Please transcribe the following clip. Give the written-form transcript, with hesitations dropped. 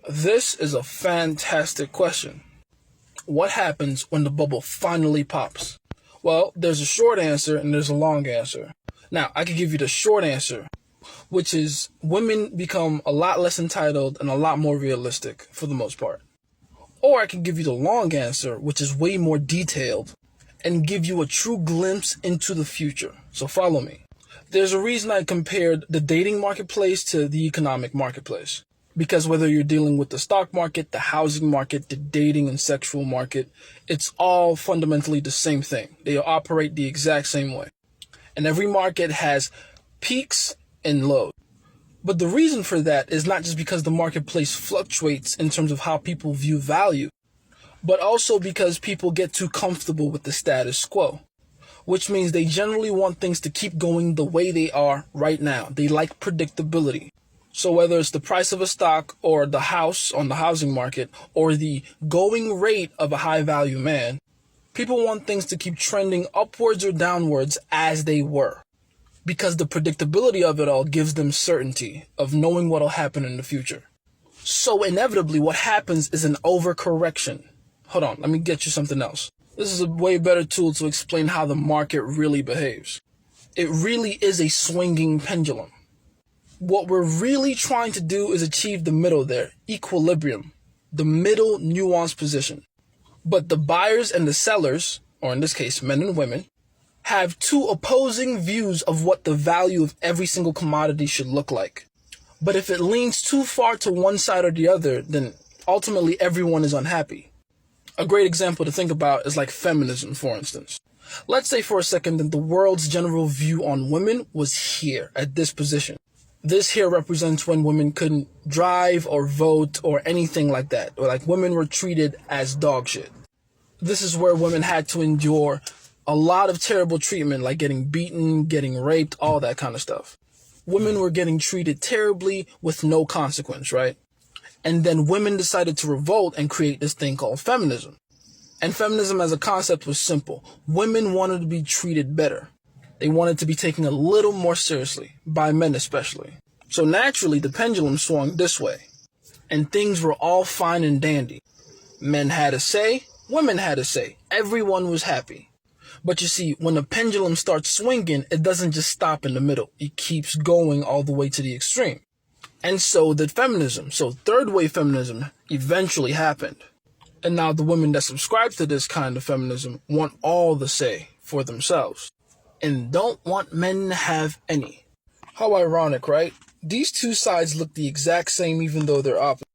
This is a fantastic question. What happens when the bubble finally pops? Well, there's a short answer and there's a long answer. Now, I can give you the short answer, which is women become a lot less entitled and a lot more realistic for the most part. Or I can give you the long answer, which is way more detailed and give you a true glimpse into the future. So follow me. There's a reason I compared the dating marketplace to the economic marketplace. Because whether you're dealing with the stock market, the housing market, the dating and sexual market, it's all fundamentally the same thing. They operate the exact same way. And every market has peaks and lows. But the reason for that is not just because the marketplace fluctuates in terms of how people view value, but also because people get too comfortable with the status quo, which means they generally want things to keep going the way they are right now. They like predictability. So whether it's the price of a stock or the house on the housing market or the going rate of a high value man, people want things to keep trending upwards or downwards as they were. Because the predictability of it all gives them certainty of knowing what will happen in the future. So inevitably what happens is an overcorrection. Hold on, let me get you something else. This is a way better tool to explain how the market really behaves. It really is a swinging pendulum. What we're really trying to do is achieve the middle there, equilibrium, the middle nuanced position. But the buyers and the sellers, or in this case men and women, have two opposing views of what the value of every single commodity should look like. But if it leans too far to one side or the other, then ultimately everyone is unhappy. A great example to think about is like feminism, for instance. Let's say for a second that the world's general view on women was here, at this position. This here represents when women couldn't drive or vote or anything like that, or like women were treated as dog shit. This is where women had to endure a lot of terrible treatment, like getting beaten, getting raped, all that kind of stuff. Women were getting treated terribly with no consequence, right? And then women decided to revolt and create this thing called feminism. And feminism as a concept was simple. Women wanted to be treated better. They wanted to be taken a little more seriously, by men especially. So naturally, the pendulum swung this way. And things were all fine and dandy. Men had a say, women had a say. Everyone was happy. But you see, when the pendulum starts swinging, it doesn't just stop in the middle. It keeps going all the way to the extreme. And so did feminism. So third wave feminism eventually happened. And now the women that subscribe to this kind of feminism want all the say for themselves and don't want men to have any. How ironic, right? These two sides look the exact same even though they're opposite.